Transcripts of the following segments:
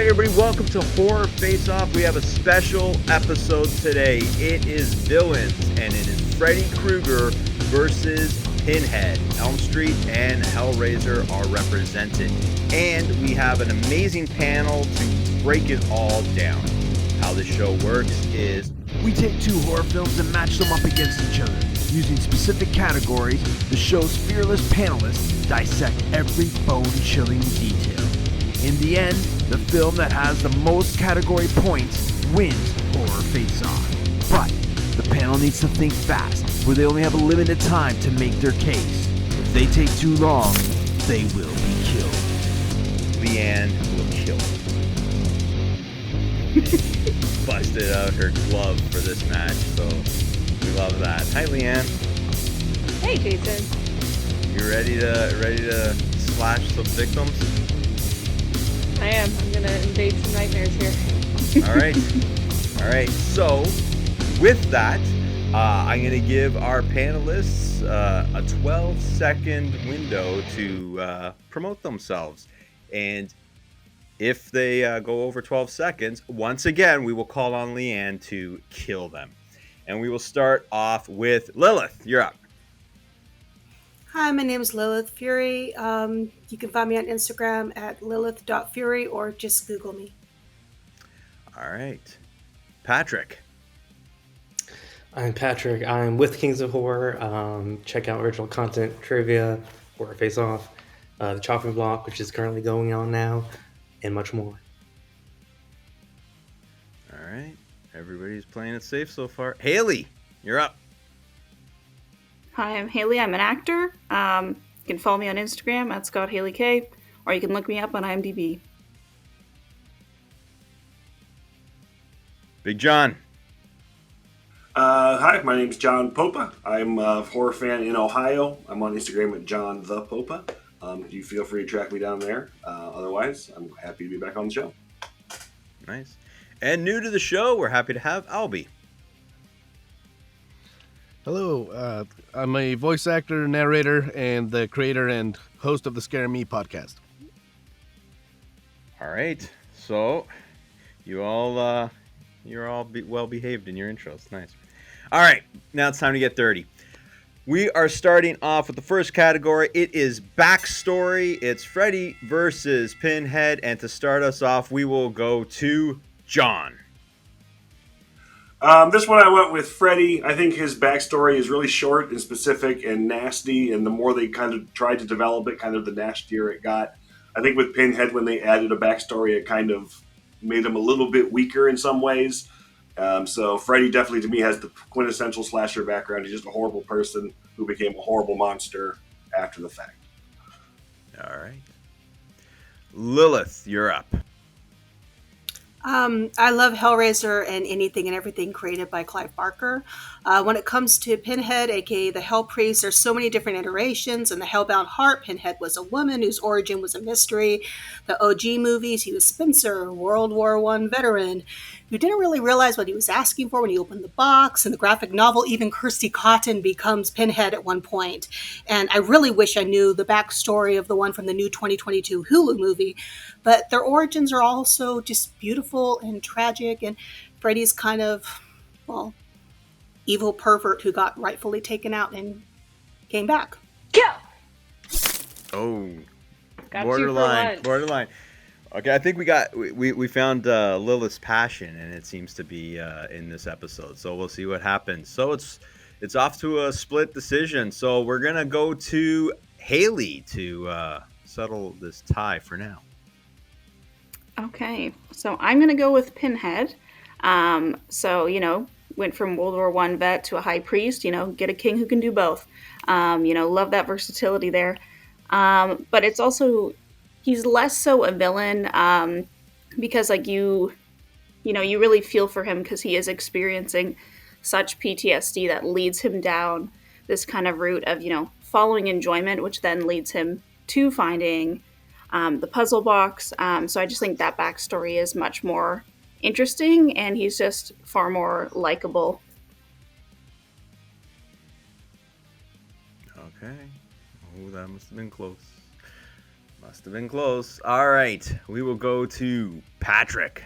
right, everybody, welcome to Horror Face Off. We have a special episode today. It is Villains, and it is Freddy Krueger versus Pinhead. Elm Street and Hellraiser are represented. And we have an amazing panel to break it all down. How the show works is we take two horror films and match them up against each other. Using specific categories, the show's fearless panelists dissect every bone-chilling detail. In the end, the film that has the most category points wins Horror Face-Off. But the panel needs to think fast, for they only have a limited time to make their case. If they take too long, they will be killed. Leighanne will kill. Busted out her glove for this match, so we love that. Hi, Leighanne. Hey, Jason. You ready to slash some victims? I am. I'm gonna invade some nightmares here. All right. So, with that, I'm gonna give our panelists a 12-second window to promote themselves, and if they go over 12 seconds, once again, we will call on Leighanne to kill them. And we will start off with Lilith. You're up. Hi, my name is Lilith Fury. You can find me on Instagram at lilith.fury or just Google me. All right. Patrick. I'm Patrick. I'm with Kings of Horror. Check out original content, trivia, Horror Face Off, the chopping block, which is currently going on now, and much more. All right. Everybody's playing it safe so far. Haley, you're up. Hi, I'm Haley. I'm an actor. You can follow me on Instagram at ScottHaleyK, or you can look me up on IMDb. Big John. Hi, my name's John Popa. I'm a horror fan in Ohio. I'm on Instagram at John the Popa. You feel free to track me down there. Otherwise, I'm happy to be back on the show. Nice. And new to the show, we're happy to have Albie. Hello, I'm a voice actor, narrator, and the creator and host of the Scare Me podcast. All right. So, you're all well behaved in your intros. Nice. All right. Now it's time to get dirty. We are starting off with the first category. It is backstory. It's Freddy versus Pinhead. And to start us off, we will go to John. This one I went with Freddy. I think his backstory is really short and specific and nasty, and the more they kind of tried to develop it, kind of the nastier it got. I think with Pinhead, when they added a backstory, it kind of made him a little bit weaker in some ways. So Freddy definitely, to me, has the quintessential slasher background. He's just a horrible person who became a horrible monster after the fact. All right. Lilith, you're up. I love Hellraiser and anything and everything created by Clive Barker. When it comes to Pinhead, aka the Hell Priest, there's so many different iterations. In the Hellbound Heart, Pinhead was a woman whose origin was a mystery. The OG movies, he was Spencer, World War I veteran, who didn't really realize what he was asking for when he opened the box. In the graphic novel, even Kirsty Cotton becomes Pinhead at one point. And I really wish I knew the backstory of the one from the new 2022 Hulu movie. But their origins are also just beautiful and tragic. And Freddy's kind of, evil pervert who got rightfully taken out and came back. Kill! Oh, Got borderline. Okay, I think we found Lilith's passion, and it seems to be in this episode. So we'll see what happens. So it's off to a split decision. So we're gonna go to Haley to settle this tie for now. Okay, so I'm gonna go with Pinhead. Went from World War I vet to a high priest. Get a king who can do both. Love that versatility there. But it's also, he's less so a villain because you really feel for him because he is experiencing such PTSD that leads him down this kind of route of, following enjoyment, which then leads him to finding the puzzle box. So I just think that backstory is much more interesting, and he's just far more likable. Okay. Oh, that must have been close. Must have been close. All right, we will go to Patrick.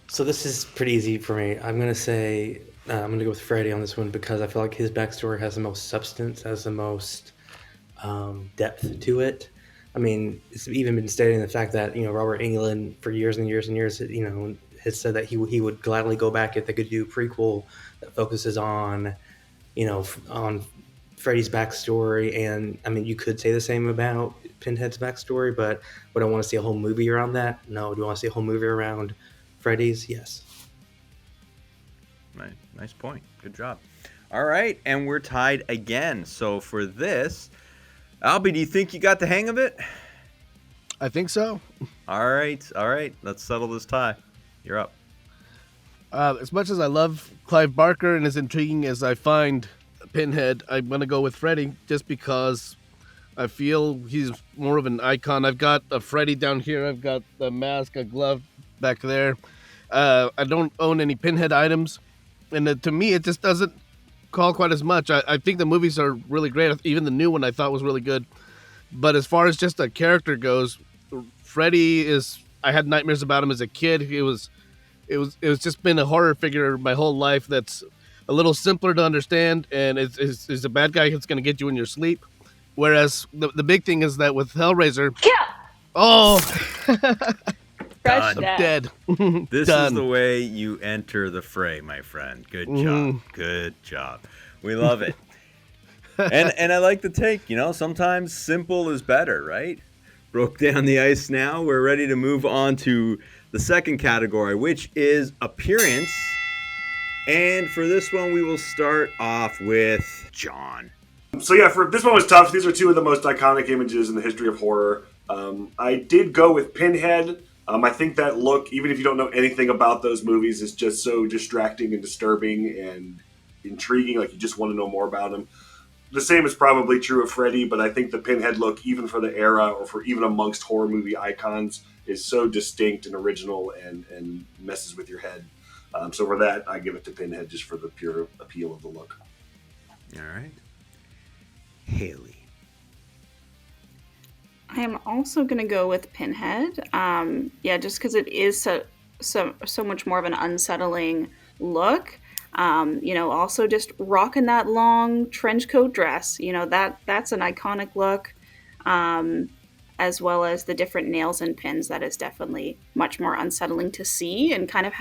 So this is pretty easy for me. I'm gonna say I'm gonna go with Freddy on this one because I feel like his backstory has the most substance, has the most depth to it. I mean, it's even been stated in the fact that Robert Englund for years and years and years, has said that he would gladly go back if they could do a prequel that focuses on on Freddy's backstory. And I mean, you could say the same about Pinhead's backstory, but would I want to see a whole movie around that? No. Do I want to see a whole movie around Freddy's? Yes. Nice point. Good job. All right, and we're tied again. So for this, Albie, do you think you got the hang of it? I think so. All right. Let's settle this tie. You're up. As much as I love Clive Barker and as intriguing as I find Pinhead, I'm going to go with Freddy just because I feel he's more of an icon. I've got a Freddy down here. I've got the mask, a glove back there. I don't own any Pinhead items. And to me, it just doesn't call quite as much. I think the movies are really great. Even the new one I thought was really good. But as far as just a character goes, Freddy is... I had nightmares about him as a kid. It was just been a horror figure my whole life that's a little simpler to understand, and is a bad guy that's going to get you in your sleep. Whereas the big thing is that with Hellraiser... Oh! Fresh Done. dead. Dead. This Done. is the way you enter the fray, my friend. Good job. Good job. We love it. and I like the take. Sometimes simple is better, right? Broke down the ice now. We're ready to move on to the second category, which is appearance. And for this one, we will start off with John. So yeah, for this one was tough. These are two of the most iconic images in the history of horror. I did go with Pinhead. I think that look, even if you don't know anything about those movies, is just so distracting and disturbing and intriguing. Like, you just want to know more about him. The same is probably true of Freddy, but I think the Pinhead look, even for the era or for even amongst horror movie icons, is so distinct and original and messes with your head. So for that, I give it to Pinhead just for the pure appeal of the look. All right. Haley. I am also going to go with Pinhead. Just because it is so much more of an unsettling look. Also just rocking that long trench coat dress. That's an iconic look. As well as the different nails and pins. That is definitely much more unsettling to see, and kind of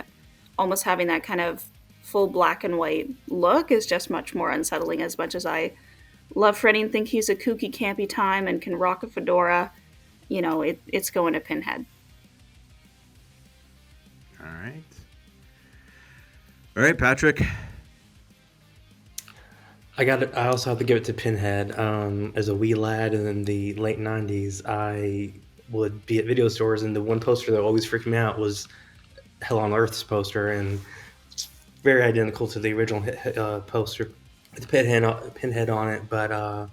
almost having that kind of full black and white look is just much more unsettling. As much as I love Freddy and think he's a kooky, campy time and can rock a fedora, it's going to Pinhead. All right, Patrick. I also have to give it to Pinhead. As a wee lad in the late 90s, I would be at video stores, and the one poster that always freaked me out was Hell on Earth's poster, and it's very identical to the original poster with the Pinhead on it, but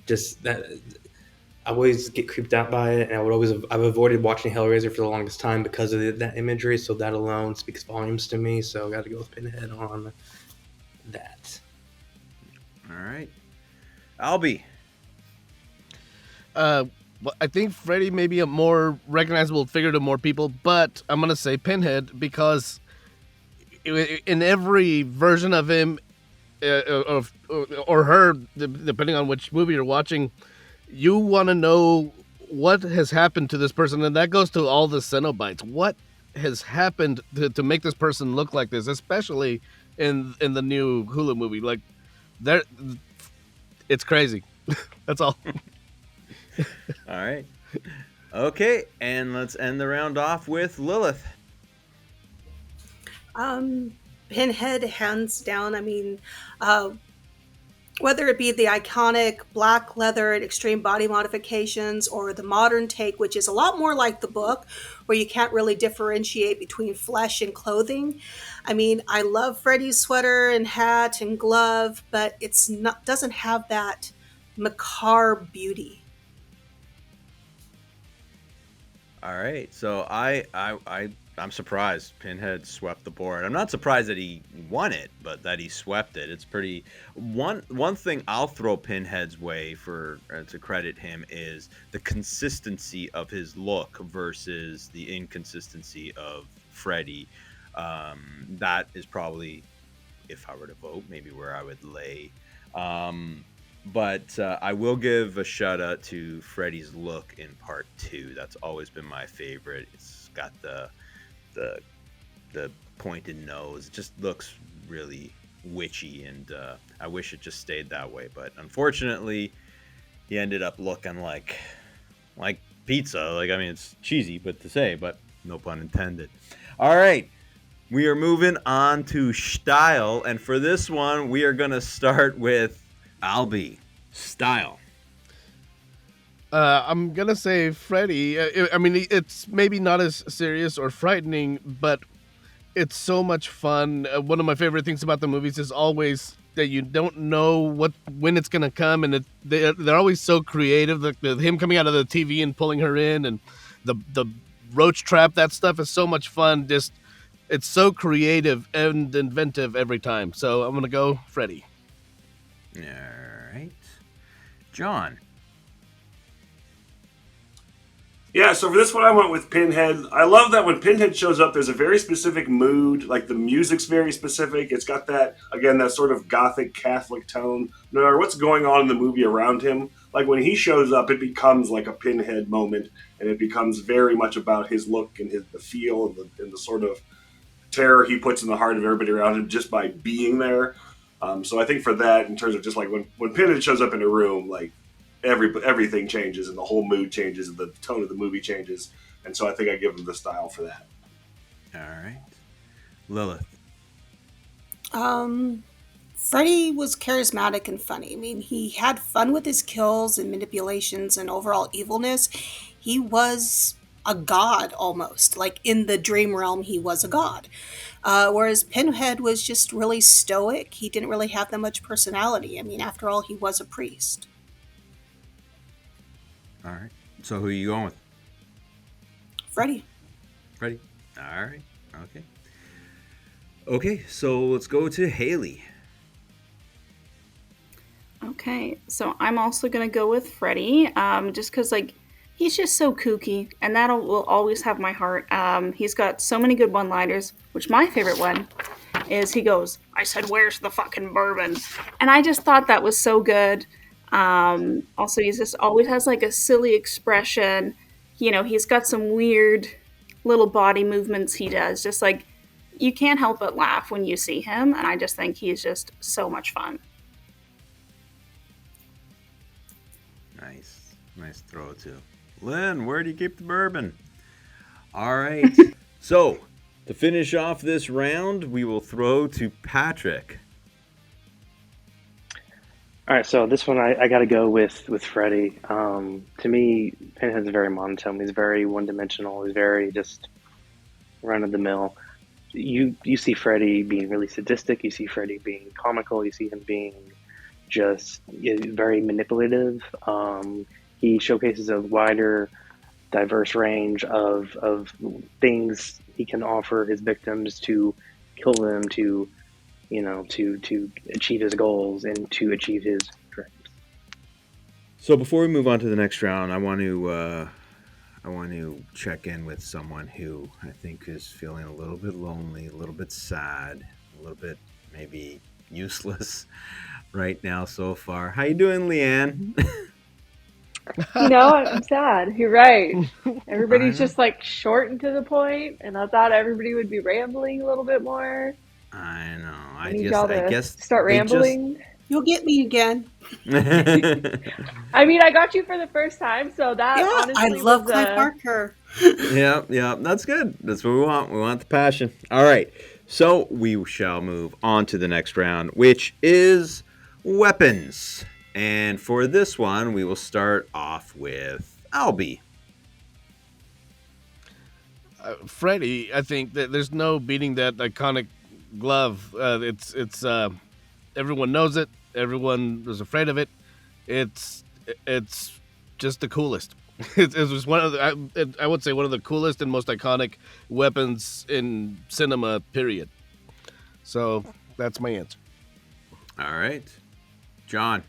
just that I always get creeped out by it, and I've avoided watching Hellraiser for the longest time because of that imagery. So that alone speaks volumes to me. So I got to go with Pinhead on that. All right, Albie. I think Freddy may be a more recognizable figure to more people, but I'm gonna say Pinhead because in every version of him, or her, depending on which movie you're watching, you want to know what has happened to this person, and that goes to all the Cenobites. What has happened to make this person look like this, especially in the new Hulu movie? Like, it's crazy. That's all. All right. Okay, and let's end the round off with Lilith. Pinhead, hands down. I mean, whether it be the iconic black leather and extreme body modifications, or the modern take, which is a lot more like the book, where you can't really differentiate between flesh and clothing. I mean, I love Freddy's sweater and hat and glove, but doesn't have that macabre beauty. All right, so I I'm surprised Pinhead swept the board. I'm not surprised that he won it, but that he swept it. It's pretty. One thing I'll throw Pinhead's way for to credit him is the consistency of his look versus the inconsistency of Freddy. That is probably, if I were to vote, maybe where I would lay. But I will give a shout out to Freddy's look in part 2. That's always been my favorite. It's got the pointed nose. It just looks really witchy, and I wish it just stayed that way. But unfortunately, he ended up looking like pizza. Like, I mean, it's cheesy, but to say, but no pun intended. All right. We are moving on to style, and for this one, we are going to start with Albie. Style. I'm gonna say Freddy. I mean, it's maybe not as serious or frightening, but it's so much fun. One of my favorite things about the movies is always that you don't know when it's gonna come, and they're always so creative. Him coming out of the TV and pulling her in, and the roach trap. That stuff is so much fun. Just it's so creative and inventive every time. So I'm gonna go Freddy. All right, John. Yeah, so for this one, I went with Pinhead. I love that when Pinhead shows up, there's a very specific mood. Like, the music's very specific. It's got that, again, that sort of gothic Catholic tone. No matter what's going on in the movie around him, like, when he shows up, it becomes like a Pinhead moment, and it becomes very much about his look and the feel and the sort of terror he puts in the heart of everybody around him just by being there. So I think for that, in terms of just like when Pinhead shows up in a room, like, everything changes and the whole mood changes and the tone of the movie changes, and so I think I give him the style for that. All right, Lilith. Freddy was charismatic and funny. I mean, he had fun with his kills and manipulations and overall evilness. He was a god almost. Like, in the dream realm, he was a god. Whereas Pinhead was just really stoic. He didn't really have that much personality. I mean, after all, he was a priest. All right. So who are you going with? Freddy. Freddy. All right. Okay. Okay, so let's go to Haley. Okay, so I'm also gonna go with Freddy, just because like he's just so kooky, and that will always have my heart. He's got so many good one-liners, which my favorite one is he goes, "I said, where's the fucking bourbon?" And I just thought that was so good. Also, he just always has like a silly expression. You know, he's got some weird little body movements he does. Just like you can't help but laugh when you see him, and I just think he's just so much fun. Nice throw too. Lynn, where do you keep the bourbon? All right. So to finish off this round, we will throw to Patrick. All right, so this one I got to go with Freddy. To me, Pinhead's very monotone. He's very one-dimensional. He's very just run-of-the-mill. You see Freddy being really sadistic. You see Freddy being comical. You see him being just very manipulative. He showcases a wider, diverse range of things he can offer his victims to kill them, to achieve his goals and to achieve his dreams. So before we move on to the next round, I want to check in with someone who I think is feeling a little bit lonely, a little bit sad, a little bit maybe useless right now so far. How you doing, Leighanne? I'm sad. You're right. Everybody's just like short and to the point, and I thought everybody would be rambling a little bit more. I know. I need y'all to start rambling. You'll get me again. I mean, I got you for the first time, so that honestly I love Clive Barker. Yeah, that's good. That's what we want. We want the passion. All right, so we shall move on to the next round, which is weapons. And for this one, we will start off with Albie. Freddy, I think that there's no beating that iconic glove. It's everyone knows it. Everyone was afraid of it. It's just the coolest. It was one of I would say one of the coolest and most iconic weapons in cinema. Period. So that's my answer. All right, John.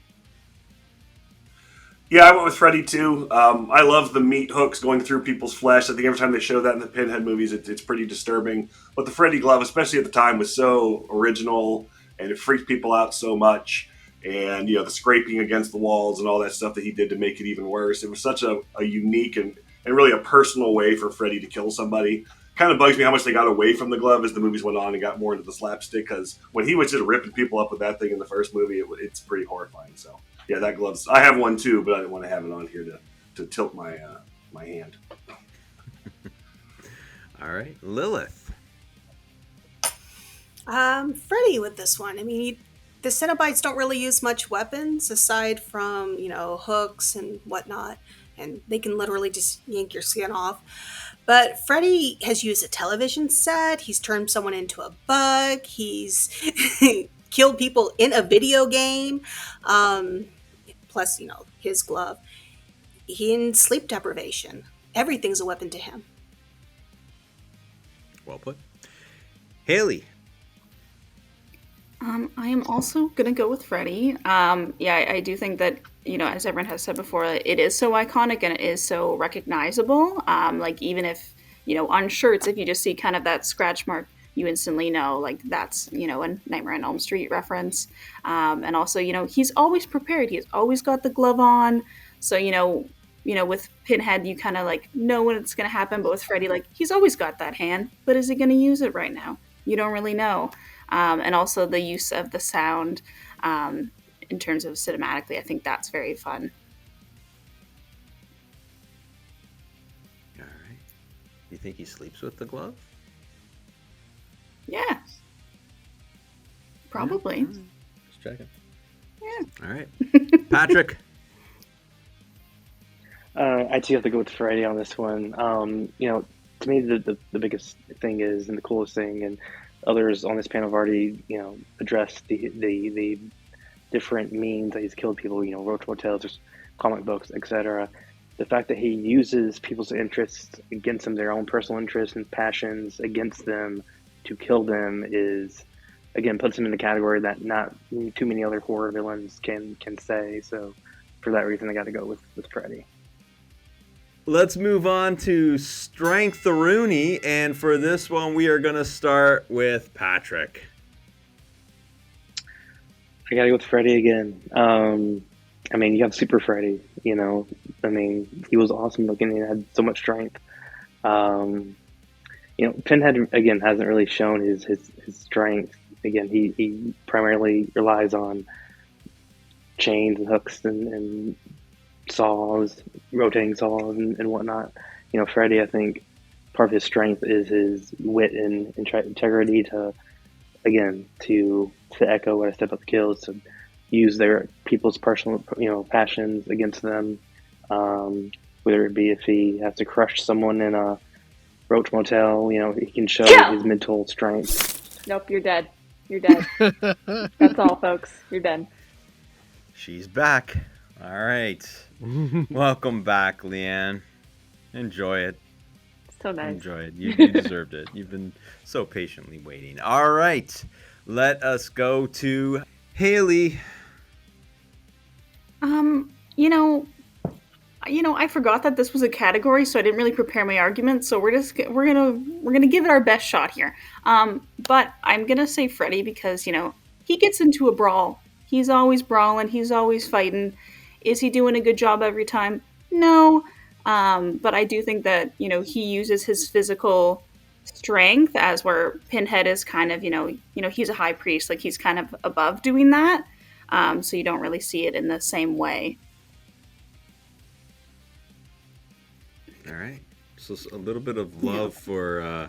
Yeah, I went with Freddy too. I love the meat hooks going through people's flesh. I think every time they show that in the Pinhead movies, it's pretty disturbing. But the Freddy glove, especially at the time, was so original and it freaked people out so much. And the scraping against the walls and all that stuff that he did to make it even worse. It was such a unique and really a personal way for Freddy to kill somebody. Kind of bugs me how much they got away from the glove as the movies went on and got more into the slapstick. Because when he was just ripping people up with that thing in the first movie, it's pretty horrifying. So. Yeah, that glove's. I have one too, but I didn't want to have it on here to tilt my my hand. All right, Lilith. Freddy with this one. I mean, the Cenobites don't really use much weapons aside from hooks and whatnot, and they can literally just yank your skin off. But Freddy has used a television set. He's turned someone into a bug. He's killed people in a video game. Plus, his glove. In sleep deprivation. Everything's a weapon to him. Well put. Haley. I am also going to go with Freddy. I do think that, as everyone has said before, it is so iconic and it is so recognizable. Like, even if, on shirts, if you just see kind of that scratch mark, you instantly know, like, that's, a Nightmare on Elm Street reference. And also, he's always prepared. He's always got the glove on. So, with Pinhead, you kind of, like, know when it's going to happen. But with Freddy, like, he's always got that hand. But is he going to use it right now? You don't really know. And also the use of the sound in terms of cinematically, I think that's very fun. All right. You think he sleeps with the glove? Yeah. Probably. Yeah. Just checking. Yeah. All right. Patrick. I too have to go with Freddy on this one. To me, the biggest thing is, and the coolest thing, and others on this panel have already, addressed the different means that he's killed people, roach motels, there's comic books, etc. The fact that he uses people's interests against them, their own personal interests and passions against them to kill them is, again, puts him in the category that not too many other horror villains can say. So for that reason, I got to go with Freddy. Let's move on to Strength-a-Rooney, and for this one, we are going to start with Patrick. I gotta go with Freddy again. You have Super Freddy, he was awesome looking. He had so much strength. Pinhead, again, hasn't really shown his strength. Again, he primarily relies on chains and hooks and saws, rotating saws and whatnot. Freddy, I think part of his strength is his wit and integrity to echo what I said about the kills, to use their people's personal, passions against them. Whether it be if he has to crush someone in a roach motel, he can show his mental strength. Nope, you're dead. You're dead. That's all, folks. You're dead. She's back. All right. Welcome back, Leighanne. Enjoy it. So nice. Enjoy it. You deserved it. You've been so patiently waiting. All right. Let us go to Haley. I forgot that this was a category, so I didn't really prepare my argument. So we're gonna give it our best shot here. But I'm gonna say Freddy because he gets into a brawl. He's always brawling. He's always fighting. Is he doing a good job every time? No. But I do think that he uses his physical strength as where Pinhead is kind of he's a high priest, like he's kind of above doing that. So you don't really see it in the same way. All right. So a little bit of love for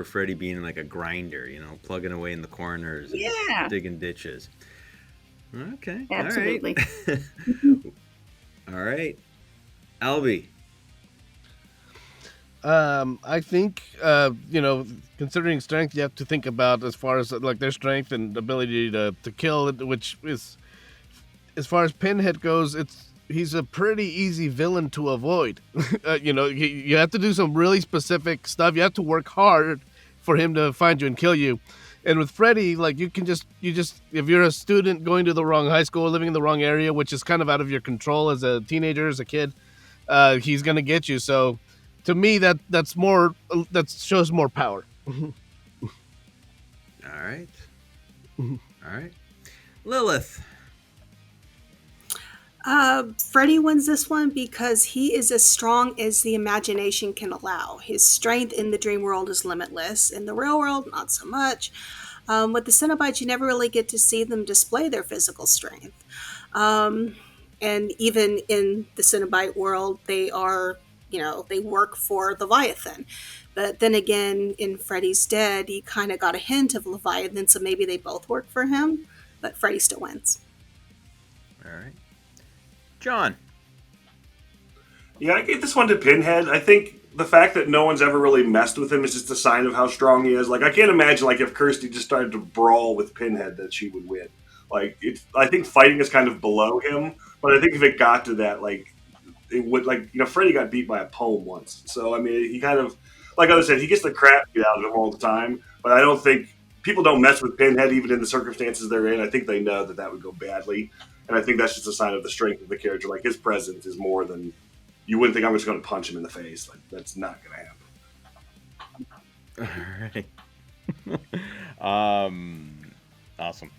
Freddy being like a grinder, plugging away in the corners and digging ditches. Okay. Absolutely. All right. All right. Albie. I think, considering strength, you have to think about as far as like their strength and ability to kill, which is, as far as Pinhead goes, he's a pretty easy villain to avoid. You have to do some really specific stuff. You have to work hard for him to find you and kill you. And with Freddy, like you just if you're a student going to the wrong high school, living in the wrong area, which is kind of out of your control as a teenager, as a kid, he's gonna get you. So, to me, that's more that shows more power. All right. All right. Lilith. Freddy wins this one because he is as strong as the imagination can allow. His strength in the dream world is limitless. In the real world, not so much. With the Cenobites, you never really get to see them display their physical strength. And even in the Cenobite world, they are, they work for Leviathan. But then again, in Freddy's Dead, you kind of got a hint of Leviathan, so maybe they both work for him. But Freddy still wins. All right. John. Yeah, I gave this one to Pinhead. I think the fact that no one's ever really messed with him is just a sign of how strong he is. Like, I can't imagine, like, if Kirsty just started to brawl with Pinhead, that she would win. Like, I think fighting is kind of below him, but I think if it got to that, like, it would, like, Freddy got beat by a poem once. So, I mean, he kind of, like I said, he gets the crap beat out of him all the time, but I don't think, people don't mess with Pinhead even in the circumstances they're in. I think they know that would go badly. And I think that's just a sign of the strength of the character. Like, his presence is more than, you wouldn't think I'm just going to punch him in the face. Like, that's not going to happen. All right. Awesome.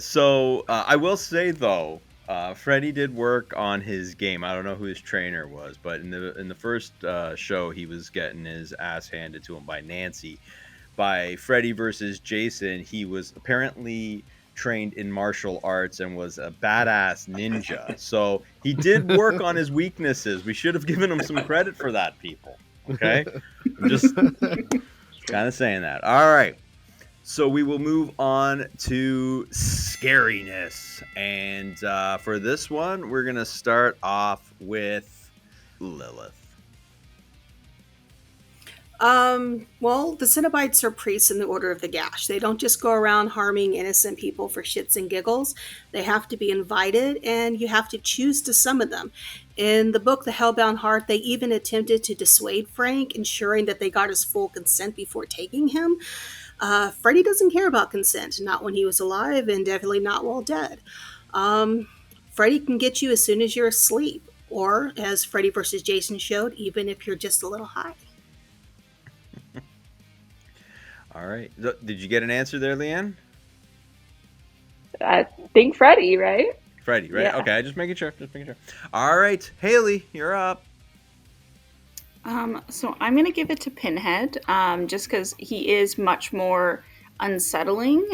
So I will say, though, Freddy did work on his game. I don't know who his trainer was, but in the first show, he was getting his ass handed to him by Nancy. By Freddy versus Jason, he was apparently trained in martial arts and was a badass ninja. So he did work on his weaknesses. We should have given him some credit for that, people. Okay? I'm just kind of saying that. All right. So we will move on to Scariness. And for this one, we're going to start off with Lilith. Well, the Cenobites are priests in the Order of the Gash. They don't just go around harming innocent people for shits and giggles. They have to be invited, and you have to choose to summon them. In the book, The Hellbound Heart, they even attempted to dissuade Frank, ensuring that they got his full consent before taking him. Freddy doesn't care about consent, not when he was alive, and definitely not while dead. Freddy can get you as soon as you're asleep, or, as Freddy vs. Jason showed, even if you're just a little high. All right. Did you get an answer there, Leighanne? I think Freddy, right? Freddy, right? Yeah. Okay, just making sure. All right, Haley, you're up. So I'm going to give it to Pinhead, just because he is much more unsettling,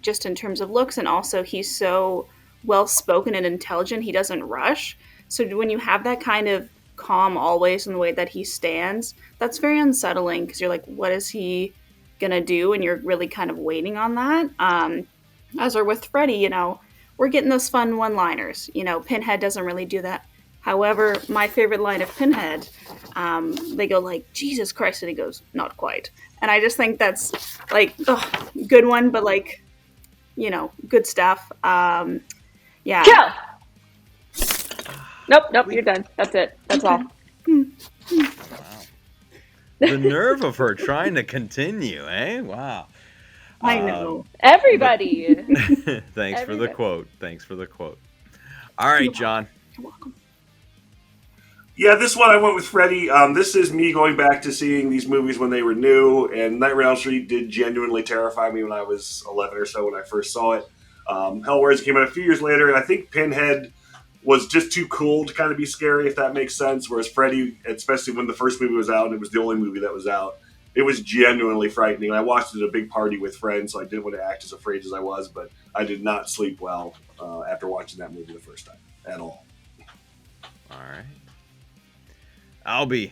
just in terms of looks, and also he's so well-spoken and intelligent, he doesn't rush. So when you have that kind of calm always in the way that he stands, that's very unsettling, because you're like, what is he going to do? And you're really kind of waiting on that. As are with Freddy, we're getting those fun one-liners. Pinhead doesn't really do that. However, my favorite line of Pinhead, they go like, Jesus Christ, and he goes, not quite. And I just think that's, like, good one, but, like, good stuff. Yeah. Kill! Nope, you're done. That's it. That's all. Wow. The nerve of her trying to continue, eh? Wow. I know. Everybody. Thanks for the quote. All right, John. You're welcome. Yeah, this one I went with Freddy. This is me going back to seeing these movies when they were new, and Nightmare on Elm Street did genuinely terrify me when I was 11 or so when I first saw it. Hellraiser came out a few years later, and I think Pinhead was just too cool to kind of be scary, if that makes sense, whereas Freddy, especially when the first movie was out, and it was the only movie that was out, it was genuinely frightening. I watched it at a big party with friends, so I didn't want to act as afraid as I was, but I did not sleep well after watching that movie the first time, at all. All right. Albie.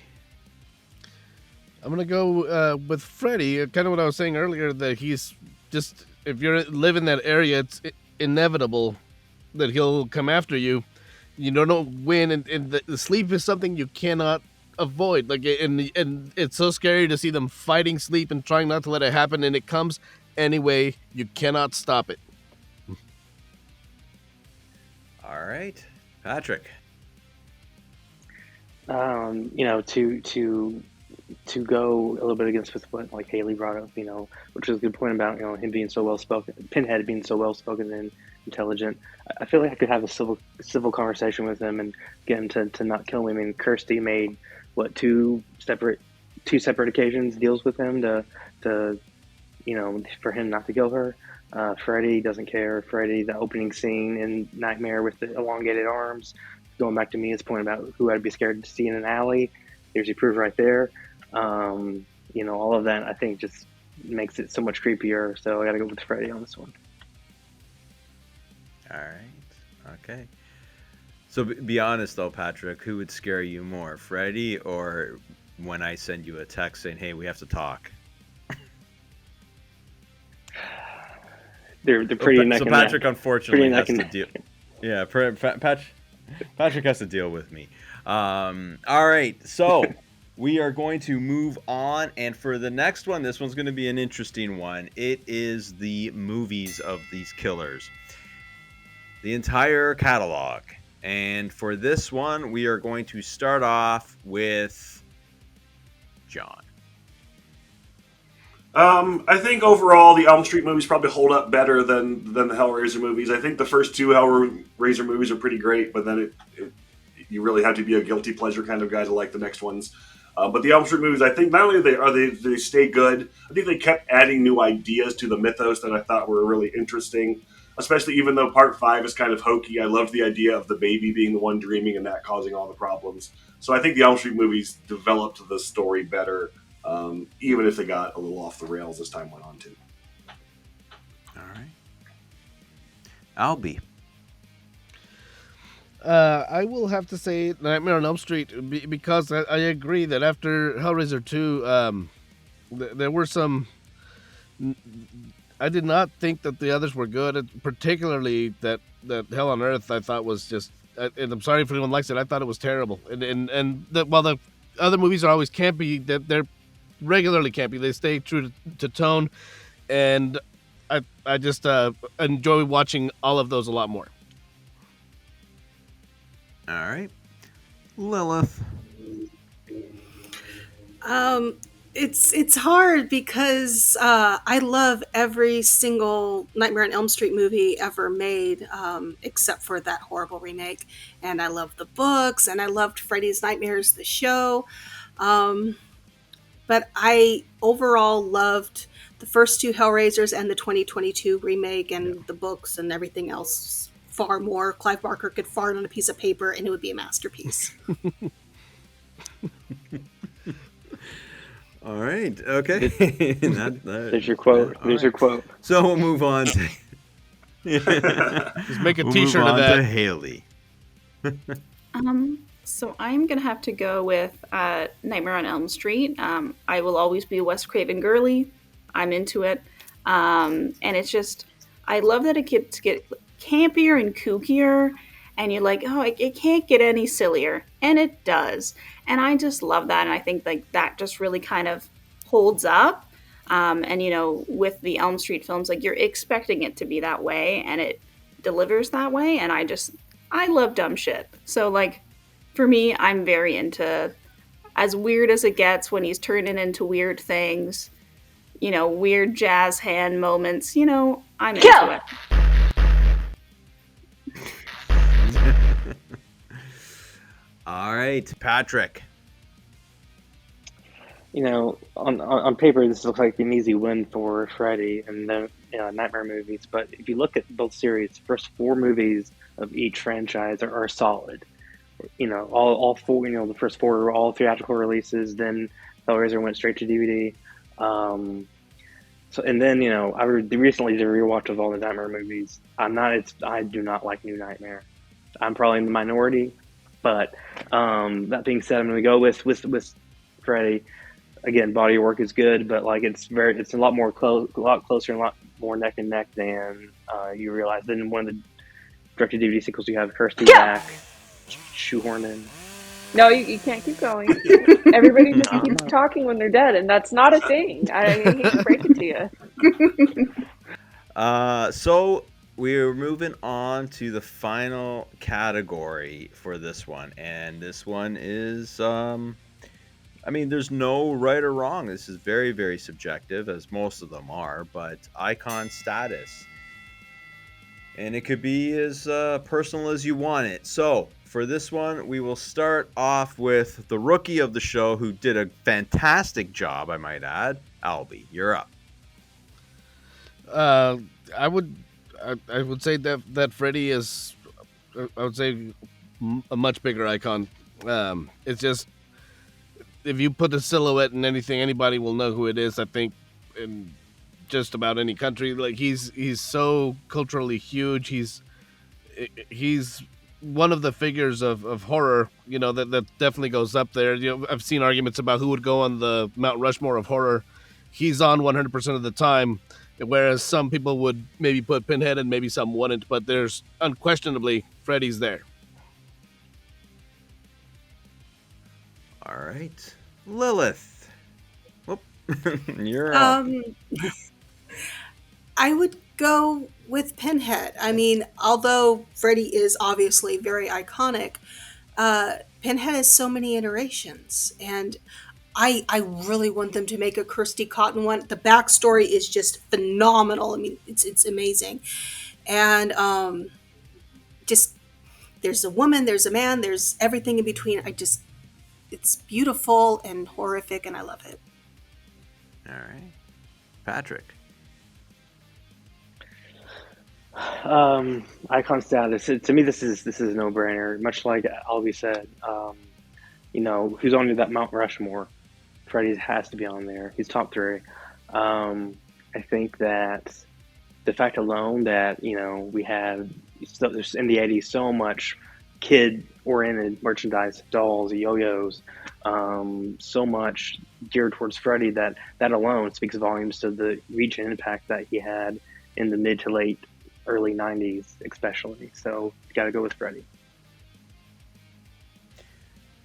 I'm going to go with Freddy. Kind of what I was saying earlier, that he's just, if you live in that area, it's inevitable that he'll come after you. You don't know when, and the sleep is something you cannot avoid. Like, and it's so scary to see them fighting sleep and trying not to let it happen, and it comes anyway. You cannot stop it. All right. Patrick. You know, to go a little bit against with what like Haley brought up, you know, which was a good point about, you know, him being so well spoken, Pinhead being so well spoken and intelligent. I feel like I could have a civil conversation with him and get him to not kill me. I mean, Kirsty made what two separate occasions deals with him to you know, for him not to kill her. Freddy doesn't care. Freddy, the opening scene in Nightmare with the elongated arms, going back to Mia's point about who I'd be scared to see in an alley. There's your proof right there. You know, all of that I think just makes it so much creepier. So I got to go with Freddy on this one. All right. Okay. So be honest though, Patrick, who would scare you more, Freddy or when I send you a text saying, "Hey, we have to talk"? They're pretty neck so and Patrick neck. Unfortunately has Pretty to deal. Yeah, Patrick has to deal with me. All right, so we are going to move on, and for the next one, this one's going to be an interesting one. It is the movies of these killers, the entire catalog. And for this one, we are going to start off with John. I think overall the Elm Street movies probably hold up better than the Hellraiser movies. I think the first two Hellraiser movies are pretty great, but then you really have to be a guilty pleasure kind of guy to like the next ones. But the Elm Street movies, I think not only they stay good, I think they kept adding new ideas to the mythos that I thought were really interesting. Especially even though Part 5 is kind of hokey, I loved the idea of the baby being the one dreaming and that causing all the problems. So I think the Elm Street movies developed the story better. Even if they got a little off the rails as time went on too. All right. Albie. I will have to say Nightmare on Elm Street because I agree that after Hellraiser 2, there were some... I did not think that the others were good, particularly that Hell on Earth I thought was just... And I'm sorry if anyone likes it, I thought it was terrible. And while the other movies are always campy, they're regularly campy. They stay true to tone, and I just enjoy watching all of those a lot more. All right. Lilith. It's hard because I love every single Nightmare on Elm Street movie ever made, except for that horrible remake. And I love the books, and I loved Freddy's Nightmares, the show. But I overall loved the first two Hellraisers and the 2022 remake and the books and everything else far more. Clive Barker could fart on a piece of paper and it would be a masterpiece. All right. Okay. There's your quote. There's your quote. So we'll move on to... Just make a we'll T-shirt move of on that. to Haley. So I'm gonna have to go with Nightmare on Elm Street. I will always be a Wes Craven girly. I'm into it, and it's just I love that it gets get campier and kookier, and you're like, oh, it can't get any sillier, and it does, and I just love that, and I think like that just really kind of holds up. And you know, with the Elm Street films, like you're expecting it to be that way, and it delivers that way, and I love dumb shit. So like. For me, I'm very into as weird as it gets when he's turning into weird things, you know, weird jazz hand moments, you know, I'm into it. All right, Patrick. You know, on paper, this looks like an easy win for Freddy and the Nightmare movies. But if you look at both series, the first four movies of each franchise are solid. You know, all four. You know, the first four were all theatrical releases. Then Hellraiser went straight to DVD. So and then you know, I recently did a rewatch of all the Nightmare movies. I do not like New Nightmare. I'm probably in the minority, but that being said, I'm going to go with Freddy. Again, body of work is good, but like it's a lot closer and a lot more neck and neck than you realize. Then one of the direct to DVD sequels, you have Kirsty back. Shoehorn in. No, you can't keep going. Everybody just keeps talking when they're dead, and that's not a thing. I hate to break it to you. So we're moving on to the final category for this one, and this one is I mean, there's no right or wrong. This is very, very subjective, as most of them are, but icon status. And it could be as personal as you want it. So, for this one, we will start off with the rookie of the show who did a fantastic job, I might add. Albie, you're up. Uh, I would, I would say that Freddy is, I would say, a much bigger icon. It's just if you put a silhouette in anything, anybody will know who it is. I think in just about any country, like he's so culturally huge. He's one of the figures of horror. You know that definitely goes up there. You know, I've seen arguments about who would go on the Mount Rushmore of horror. He's on 100% of the time. Whereas some people would maybe put Pinhead and maybe some wouldn't, but there's unquestionably Freddy's there. All right. Lilith. Whoop. You're up. I would go with Pinhead. I mean, although Freddy is obviously very iconic, Pinhead has so many iterations, and I really want them to make a Kirsty Cotton one. The backstory is just phenomenal. I mean, it's amazing, and just there's a woman, there's a man, there's everything in between. It's beautiful and horrific, and I love it. All right. Patrick. Icon status. To me, this is a no brainer. Much like Albie said, who's on that Mount Rushmore? Freddy has to be on there. He's top three. I think that the fact alone that we had there's in the '80s so much kid-oriented merchandise, dolls, yo-yos, so much geared towards Freddy that alone speaks volumes to the reach and impact that he had in the mid to late early 90s especially. So you got to go with Freddy.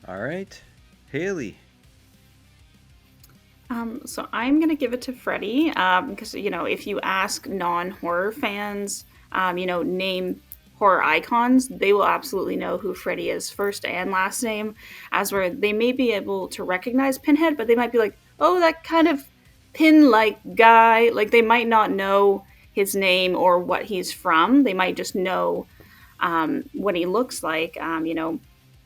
All right. Haley. So I'm going to give it to Freddy because, if you ask non-horror fans, name horror icons, they will absolutely know who Freddy is first and last name, as where they may be able to recognize Pinhead, but they might be like, oh, that kind of pin-like guy. Like, they might not know his name or what he's from. They might just know what he looks like.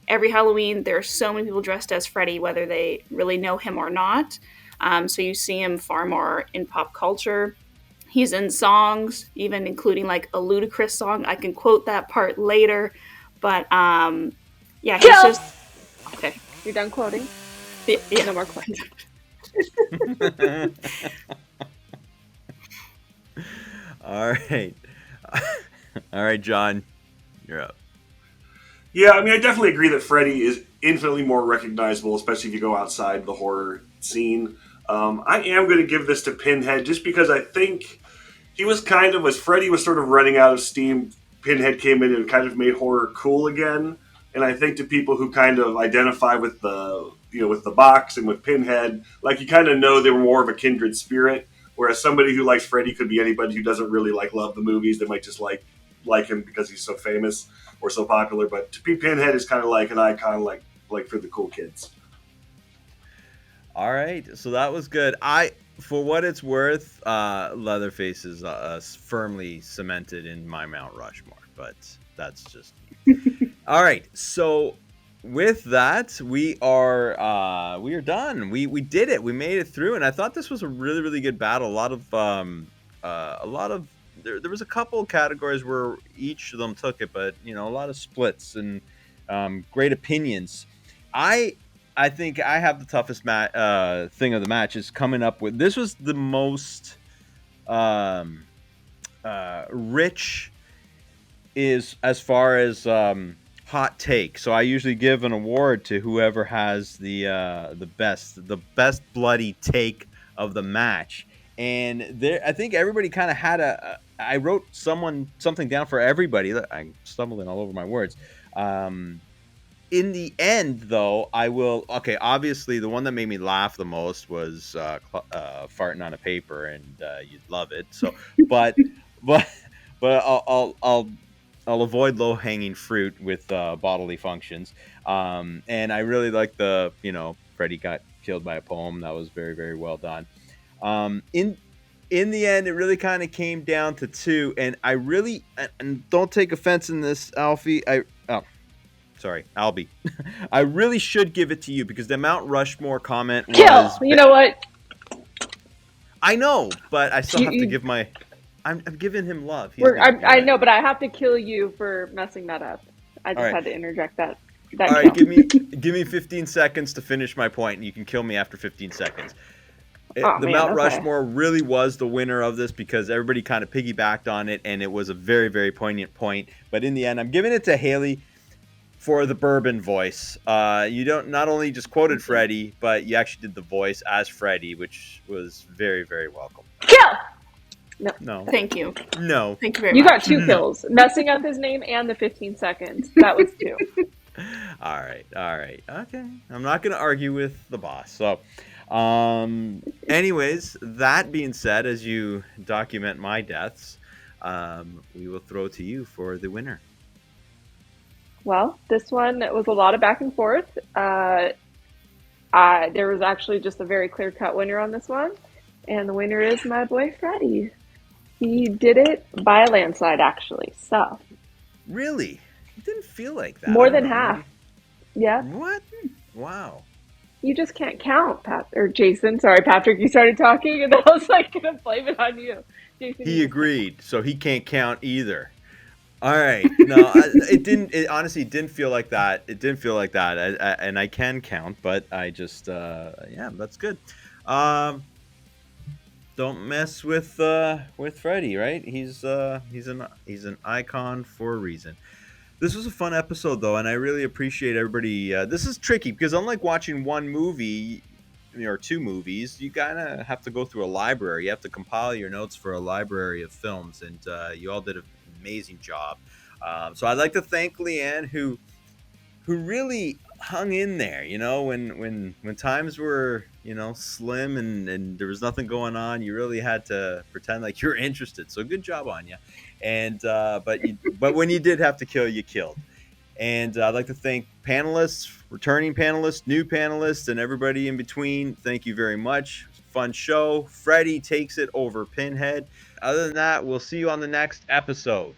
Every Halloween, there are so many people dressed as Freddy, whether they really know him or not. So you see him far more in pop culture. He's in songs, even including like a Ludacris song. I can quote that part later. But he's just... Okay. You're done quoting? Yeah. No more quoting. All right. All right, John. You're up. Yeah, I mean, I definitely agree that Freddy is infinitely more recognizable, especially if you go outside the horror scene. I am going to give this to Pinhead just because I think he was as Freddy was sort of running out of steam, Pinhead came in and kind of made horror cool again. And I think to people who kind of identify with with the box and with Pinhead, like you kind of know they were more of a kindred spirit. Whereas somebody who likes Freddy could be anybody who doesn't really love the movies. They might just like him because he's so famous or so popular. But to be Pinhead is kind of like an icon, like for the cool kids. All right, so that was good. For what it's worth, Leatherface is firmly cemented in my Mount Rushmore, but that's just me. All right, so with that, we are done. We did it. We made it through, and I thought this was a really, really good battle. There was a couple categories where each of them took it, but a lot of splits and great opinions. I think I have the toughest thing of the match is coming up with. This was the most rich is as far as hot take. So I usually give an award to whoever has the best bloody take of the match. And there, I think everybody kind of had I wrote something down for everybody. I'm stumbling all over my words. In the end, though, obviously, the one that made me laugh the most was farting on a paper, and you'd love it. So, but but I'll avoid low hanging fruit with bodily functions. And I really like the Freddy got killed by a poem. That was very very well done. In the end, it really kind of came down to two, and I really and don't take offense in this, Alfie. Sorry, Albie. I really should give it to you because the Mount Rushmore comment Kill. was. You know what? I know, but I still have to You- give my. I'm giving him love. He's I know, but I have to kill you for messing that up. I just right. had to interject that. All right, give me 15 seconds to finish my point, and you can kill me after 15 seconds. Oh, The man, Mount okay. Rushmore really was the winner of this because everybody kind of piggybacked on it, and it was a very, very poignant point. But in the end, I'm giving it to Haley for the bourbon voice. You don't not only just quoted Freddy, but you actually did the voice as Freddy, which was very, very welcome. Kill. No. Thank you. No. Thank you very You much. got 2 kills. Messing up his name and the 15 seconds. That was 2. All right. Okay. I'm not going to argue with the boss. So, anyways, that being said, as you document my deaths, we will throw to you for the winner. Well, this one was a lot of back and forth. There was actually just a very clear-cut winner on this one, and the winner is my boy Freddy. He did it by a landslide, actually. So Really? It didn't feel like that. more than half. Yeah. What? Wow. You just can't count, Jason. Sorry, Patrick. You started talking, and I was like, gonna blame it on you. Jason, He agreed, so he can't count either. All right. No, it didn't. It honestly didn't feel like that. It didn't feel like that. And I can count, but I just, yeah, that's good. Don't mess with Freddy, right? He's an icon for a reason. This was a fun episode though, and I really appreciate everybody. This is tricky because unlike watching one movie or two movies, you kind of have to go through a library. You have to compile your notes for a library of films, and you all did an amazing job. So I'd like to thank Leighanne, who really hung in there. When times were slim and there was nothing going on, you really had to pretend like you're interested. So good job on you. And but when you did have to kill, you killed. And I'd like to thank panelists, returning panelists, new panelists, and everybody in between. Thank you very much. It was a fun show. Freddy takes it over Pinhead. Other than that, we'll see you on the next episode.